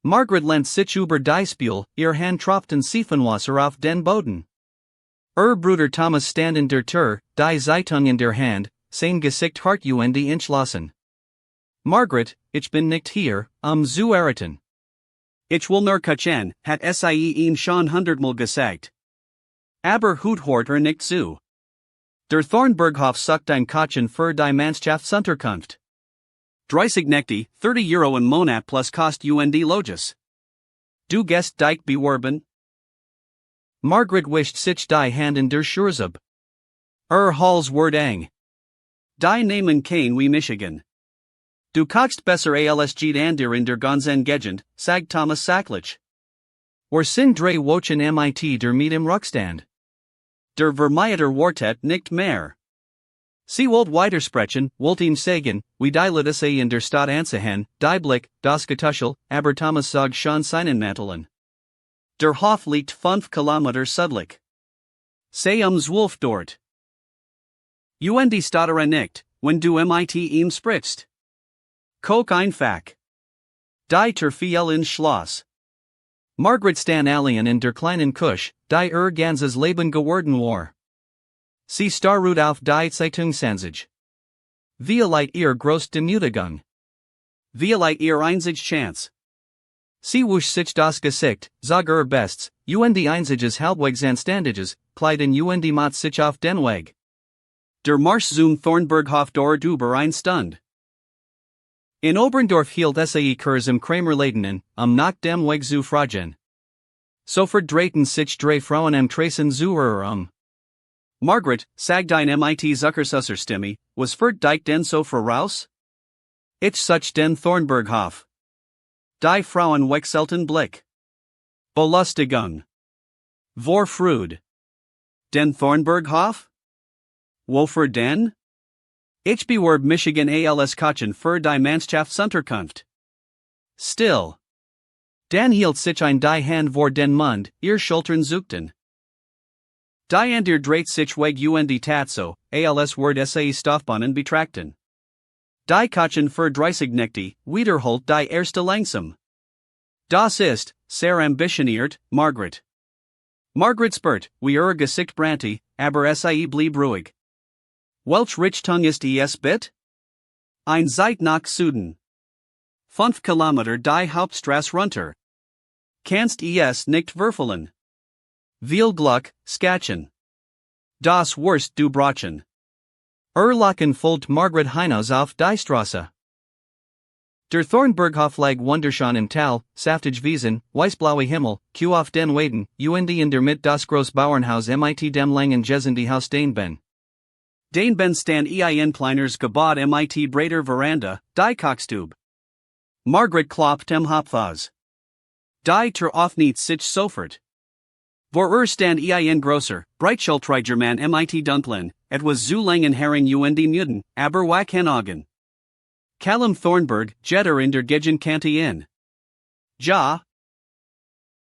Margaret lent sich über die Spül, ihr Hand tropften Siefenwasser auf den Boden. Bruder Thomas stand in der Tür, die Zeitung in der Hand, sein Gesicht hart entschlossen. Margaret, ich bin nicht hier, zu heiraten. Ich will nur kochen, hat sie ihm schon 100-mal gesagt. Aber hört nicht zu. Der Thornburghof sucht ein Kochen für die Mannschaftsunterkunft. 30 Nächte, €30 im Monat plus Kost und Loges. Du gehst dich bewerben? Margaret wischt sich die Hand in der Schurzub. Hals word eng. Die nehmen kein wie Michigan. Du kochst besser als geht ander in der ganzen Gegend, sagt Thomas sachlich. Sind drei Wochen mit der mit im Ruckstand. Der Vermeiter Worte nicht mehr. Sie wollt weitersprechen, wollt ihm sagen, wie die Leute in der Stadt ansehen, die Blick, das Getuschel, aber Thomas sagt schon seinen Manteln. Der Hof liegt 5 Kilometer südlich. Sei Zwölf dort. Die Stadtere nicht, wenn du mit ihm sprichst. Koch einfach. Die Terfiel ins Schloss. Margaret stan alien in der kleinen Kusch, die ganzes Leben geworden war. Sie starrut auf die Zeitungsanzeige. Wie leit ihr groß Demütigung? Wie leit ihr einzige Chance? Sie wusch sich das Gesicht, sag Bests, die einziges halbwegs anstandiges, kleiden mat sich auf den Weg. Der Marsch zum Thornburghof dauert über eine Stunde. In Oberndorf hielt Kurs im Kramerladenen, nach dem Weg zu fragen. Sofort drehten sich drei Frauen am Tresen zu Margaret, sagt ein mit Zuckersusser Stimme, was führt dich denn so voraus? Ich such den Thornburghof. Die Frauen wechselten Blick. Belustigung. Vorfreude. Den Thornburghof? Wofür denn? Ich bewerb Michigan als Kochen für die Mannschaftsunterkunft. Still. Dan hielt sich ein die Hand vor den Mund, ihr Schultern zuckten. Die ander dreht sich weg Tatso, als Word Stoffbahnen betrachten. Die Kochen für 30 Nächte, wiederholt die erste langsam. Das ist, sehr ambitioniert, Margaret. Margaret spürt, wie ihr Gesicht brannte, aber blieb ruhig. Welch Richtung ist es bit? Ein Zeit nach Süden. 5 Kilometer die Hauptstrasse runter. Kannst es nicht verfehlen. Viel Glück, Skatchen. Das Wurst du Brachen. Lachen folgt Margaret hinaus auf die Straße. Der Thornburghof lag wunderschön im Tal, saftige Wiesen, weißblaue Himmel, auf den Weiden, in der Mitte das Großbauernhaus mit dem langen Jesende Haus den Ben. Den Ben stan ein kleiners Gebäude mit breiter Veranda, die Kochstube. Margaret klopft am Hopfhaus. Die Tür öffnet sich sofort. Vor stand ein grosser, breitschultriger Mann mit Dunkeln, etwas zu langen Haaren Muten, aber wachen Augen. Callum Thornburg, Jetter in der Gegend in. Ja.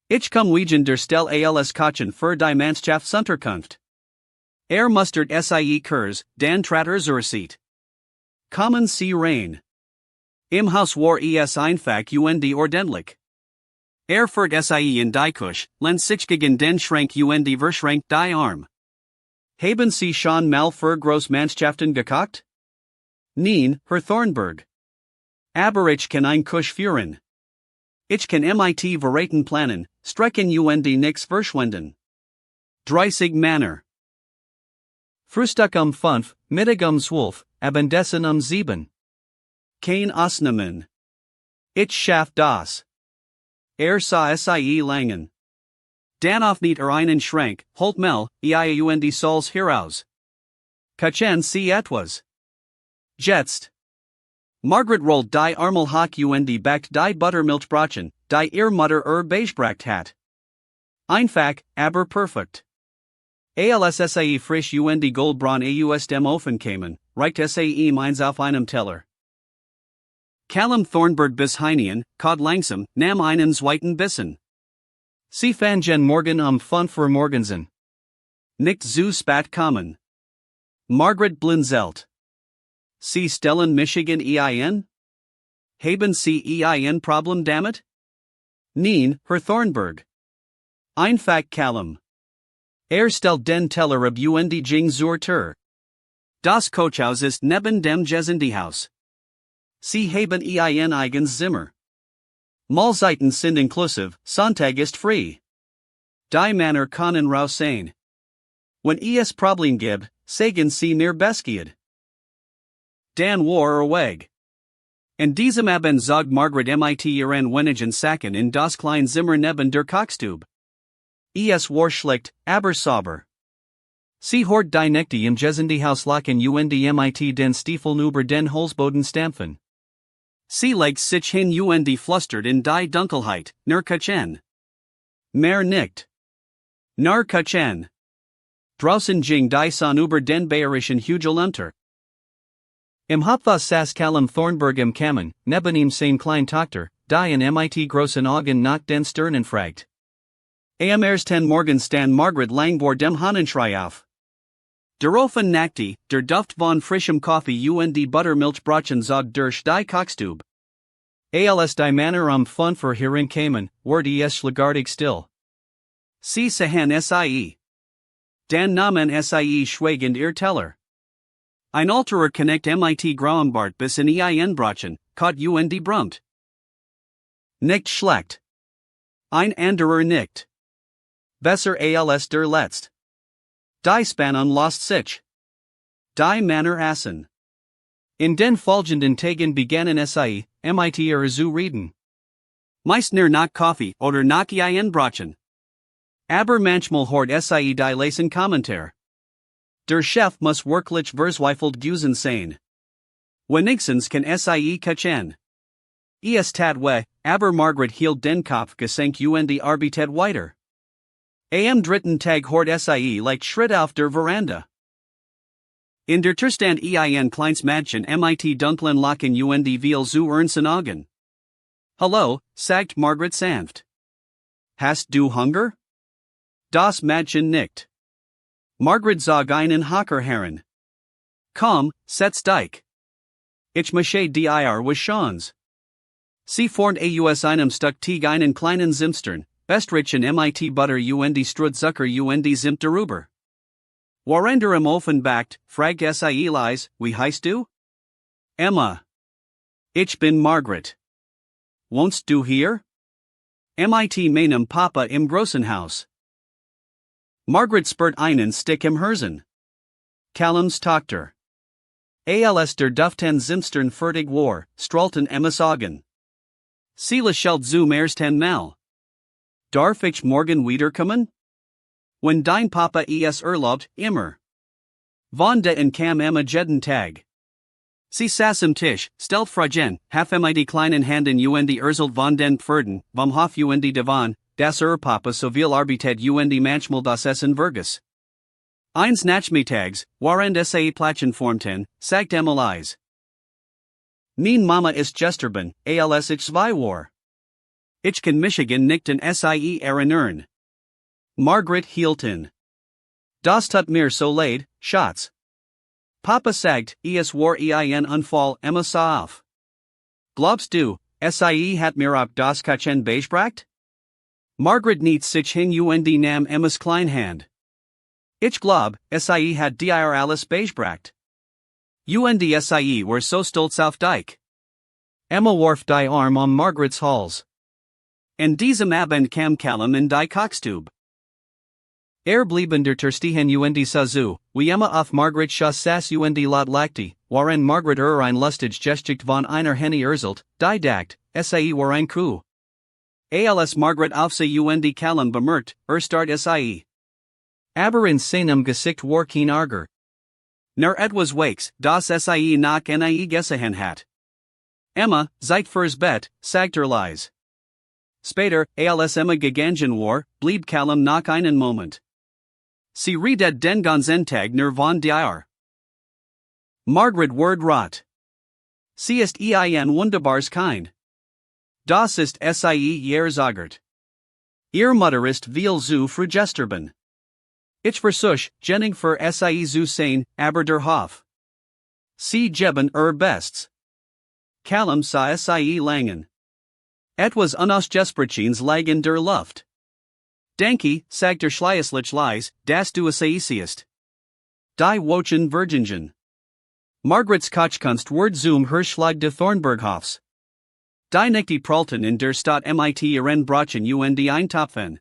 Ich komm wegen der Stelle als Kochen für die Mannschaftsunterkunft. Mustert sie Kurs, dan Tratter Zursit. Kommen Sie rein. Im Haus war es einfach ordentlich. Führt sie in die Kusch, len sich gegen den Schrank verschränkt die Arm. Haben Sie schon mal für Großmannschaften gekocht? Nein, Herr Thornburg. Aber ich kann ein Kusch führen. Ich kann mit verraten planen, strecken nix verschwenden. 30 Männer. Frühstück 5, Mittag 12, Abendessen 7. Kein Ausnahmen. Ich schaff das. Sah sie langen. Dan nicht einen Schrank, holt mel, Sols heraus. Kochen sie etwas. Jetzt. Margaret rollt die Armel hoch backt die Buttermilchbraten, die ihr Mutter beischbracht hat. Einfach, aber perfekt. Als sie frisch Goldbraun aus dem Ofen kamen, reicht sie eins auf einem Teller. Callum Thornburg bis hinein, kod langsam, nam einen zweiten Bissen. Sie fangen morgen 5 Uhr morgensen. Nicht zu spät kommen. Margaret blinzelt. Sie stellen Michigan ein? Haben Sie ein Problem damit? Neen, her Thornburg. Einfach Callum. Stellt den Teller ab Jing zur Tür. Das Kochhaus ist neben dem Gesindhaus. Sie haben ein eigens Zimmer. Mahlzeiten sind inklusive, Sonntag ist frei. Die Männer können raus sein. Wenn es Problem gibt, sagen Sie mir Bescheid. Dan war weg. In diesem Abend zog Margaret mit ihren wenigen Sachen in das kleine Zimmer neben der Kochstube. Es war schlicht, aber sauber. Sie hort die Nächte im Gesindhaus lachen mit den Stiefeln über den Holzboden stampfen. Sie legt sich hin flüstert in die Dunkelheit, nur Kochen. Mehr nicht. Nur Kochen. Draußen ging die Sonne über den bayerischen Hügel unter. Im Haupthaus saß Callum Thornburg im Kamin, neben ihm seine kleine Tochter, die in mit großen Augen nach den Sternen fragt. Am ersten Morgen stand Margaret lang vor dem Hahnenschrei auf. Der Ofen nackte, der Duft von frischem Kaffee Buttermilchbrötchen zog durch die Kochstube. Als die Männer Fun verheeren kamen, ward es schlagartig still. Sie sahen sie. Dan nahmen sie schweigend ihr Teller. Ein alterer Knecht mit grauem Bart bis in ein Brötchen, kaut brummt. Nicht schlecht. Ein anderer nicht. Besser als der Letzt. Die Spannung lost sich. Die Männer aßen. In den folgenden Tagen begannen sie, mit zu reden. Meistner nach Kaffee oder nach ein Brötchen. Aber manchmal hort sie die leisen Kommentar. Der Chef muss wirklich verzweifelt gewesen sein. Wenigstens kann sie kochen. Es tat weh, aber Margaret hielt den Kopf gesenkt arbeitet weiter. Am dritten Tag hort sie like Schritt auf der Veranda. In der Türstand ein kleines Mädchen mit dunklen Locken viel zu ernsten Augen. Hallo, sagt Margaret sanft. Hast du Hunger? Das Mädchen nickt. Margaret zog einen Hacker heran. Komm, setz dich. Ich möchte dir was schauen. Sie formt aus einem Stück Teig einen kleinen Zimstern, bestrichen mit Butter Strudzucker Zimt darüber. Warender im Ofen backt, fragt sie leise, wie heißt du? Emma. Ich bin Margaret. Wohnst du hier? Mit meinem Papa im großen Haus. Margaret spürt einen Stick im Herzen. Callums Tochter. Als der Duften Zimstern fertig war, strahlten Emmas Augen. Sie lächelt zum ersten Mal. Darf ich morgen wiederkommen? Wenn dein Papa es erlaubt, immer. Von den kam Emma jeden Tag. Sie saß am Tisch, stellt Fragen, half mit kleinen Händen erzählt von den Pferden, vom Hof Divan, das Papa so viel arbeitet manchmal das Essen vergus. Eins Nachmittags, während sie Platschen formten, sagt Emma leise. Mein Mama ist gestorben, als ich 2 war. Ich kann Michigan nicht an sie erinnern. Margaret hielten. Das tut mir so leid, Schatz. Papa sagt, es war ein Unfall, Emma sah auf. Glaubst du, sie hat mir ab das Kochen beigebracht? Margaret niet sich hin nam Emmas Kleinhand. Ich glaub, sie hat dir alles beigebracht. Sie were so stolz auf dich. Emma warf die Arm Margarets Hals. In diesem Abend kam Callum in die Kochstube. Blieben der Terstihen Sazu, wie Emma auf Margaret Schuss saß lot lachte, waren Margaret ein lustig Gesticht von einer Henny erzählt, die dacht, sie war ein Kuh. Als Margaret auf sie Callum bemerkt, start sie. Aber in seinem Gesicht war kein Ärger. Nur etwas Wakes, das sie nach nie gesehen hat. Emma, Zeit fürs Bett, sagt leise. Später, als Emma gegangen war, blieb Callum noch einen Moment. Sie redet den ganzen Tag nur von dir. Margaret ward rot. Sie ist ein wunderbares Kind. Das ist sie ihr sagert. Ihr Mutter ist viel zu früh gestorben. Ich versuch, Jenning für sie zu sein, aber der Hof. Sie geben bests. Callum sah sie langen. Etwas unausgesprochens lag in der Luft. Danke, sagt der Schleißlich Leis, das du essayist. Die Wochen Virgingen. Margaret's Kochkunst Word zum Hirschschlag de Thornberghofs. Die nicht die Pralten in der Stadt mit ihren Brachen und Eintopfen.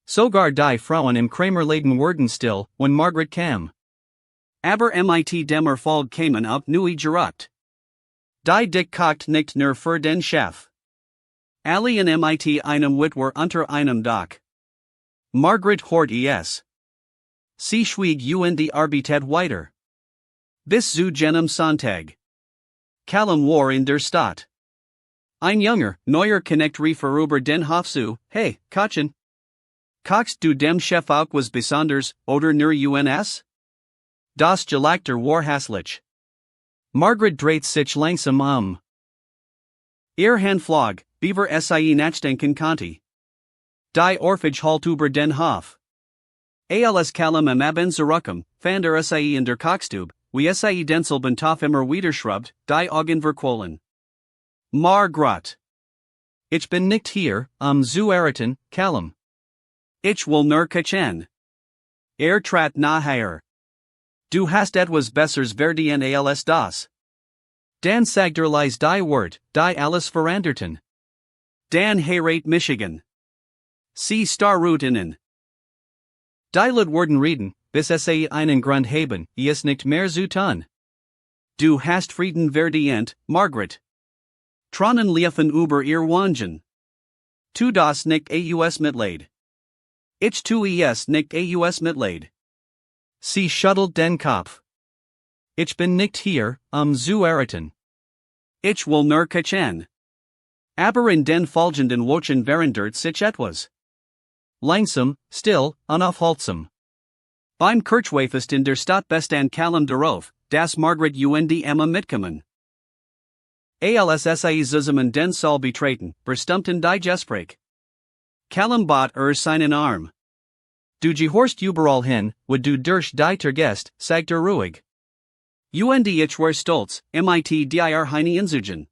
Sogar die Frauen im Kramerladen wurden still, when Margaret kam. Aber mit dem Erfolg kamen auch neue Gerucht. Die Dick kocht nicht nur für den Chef. Alle in mit einem Witwer unter einem Dach. Margaret hort es. Sie schwieg und arbeitet weiter. Bis zu jenem Sonntag. Callum war in der Stadt. Ein junger, neuer Knecht rief über den Hof zu, hey, Kochen. Kochst du dem Chef auch was Besonders, oder nur uns? Das Gelagter war hässlich. Margaret dreht sich langsam. Ihr Handflog, beaver sie nachdenken konnte. Die Orphage halt über den Hof. Als Callum am Abend zurückkam, fand sie in der Kochstube, wie sie denselben Topf immer wieder schrubbed, die Augen verquollen. Margaret. Ich bin nicht hier, zu heiraten, Callum. Ich will nur kochen. Trat nachher. Du hast etwas Besseres verdienen als das. Dan sagte Leis die Wort, die alles veranderten. Dan heirat Michigan. Sie Starrutinnen. Die Lud worden reden, bis sie einen Grund haben, es nicht mehr zu tun. Du hast Frieden verdient, Margaret. Tronnen liefen über ihr Wangen. Tu das nicht aus Mitleid. Ich tu es nicht aus Mitleid. Sie schüttelt den Kopf. Ich bin nicht hier, zu heiraten. Ich will nur kochen. Aber in den folgenden Wochen verandert sich etwas. Langsam, still, unaufhaltsam. Beim Kirchweihfest in der Stadt bestand Callum darauf, dass Margaret und Emma mitkommen. Als sie zusammen den Saal betreten, verstummten die Gespräch. Callum bat seinen Arm. Du gehorst überall hin, wo du durch die Gest, sagt ruhig. Und ich war stolz, mit dir heine inzugen.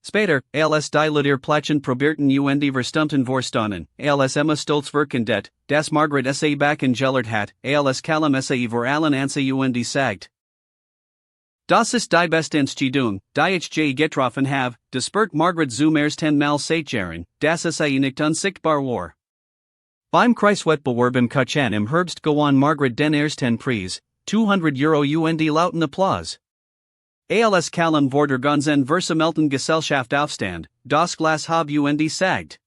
Später, als die Lud ihr Plachen probierten und verstummten vorstanden, als Emma stolz verkendet, dass Margaret se backen gellert hat, als Callum se vor allen anse und sagt. Das ist die beste Entscheidung, die ich je getroffen habe, despert Margaret zum ersten Mal seit dass sie nicht unsichtbar war. Beim Kreiswettbewerb im Kochen im Herbst gewann Margaret den ersten Preis, €200 und lauten Applaus. Als Callum vor der ganzen Versammelten Gesellschaft aufstand, das Glas hab und sagt.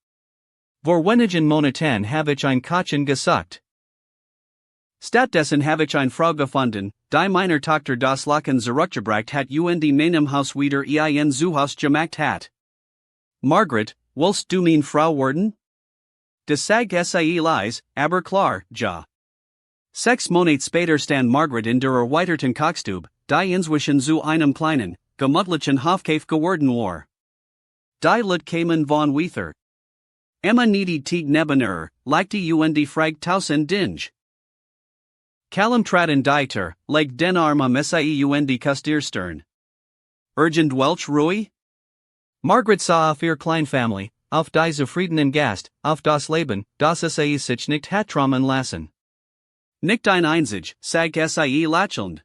Vor wenigen Monaten habe ich ein Kochen gesucht. Stattdessen habe ich eine Frau gefunden, die meiner Tochter das Lachen zurückgebracht hat und meinem Haus wieder ein Zuhause gemacht hat. Margaret, willst du meine Frau werden? Das sagt sie leise, aber klar, ja. 6 Monate später stand Margaret in der erweiterten Kochstube, die inzwischen zu einem kleinen, gemütlichen Hofkauf geworden war. Die Lud kamen von weiter. Emma needy tieg neben likte und fragt tausend Dinge. Callum trat in die Tür, leg den Arm am sie und Kustierstern. Urgent Welch Rui? Margaret sah auf ihr Kleinfamilie, auf die zufriedenen Gast, auf das Leben, das sie sich nicht hat träumen lassen. Nicht ein einzig, sagt sie lächelnd.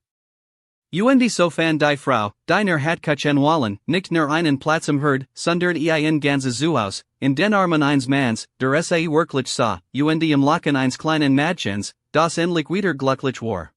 Und so fan die Frau, die hat Kochen wollen, nicht nur einen Platz im Herd, sondern ein ganzes Zuhaus, in den Armen eines Manns, der sie wirklich sah, und im Lachen eines kleinen Mädchens, das endlich wieder glücklich war.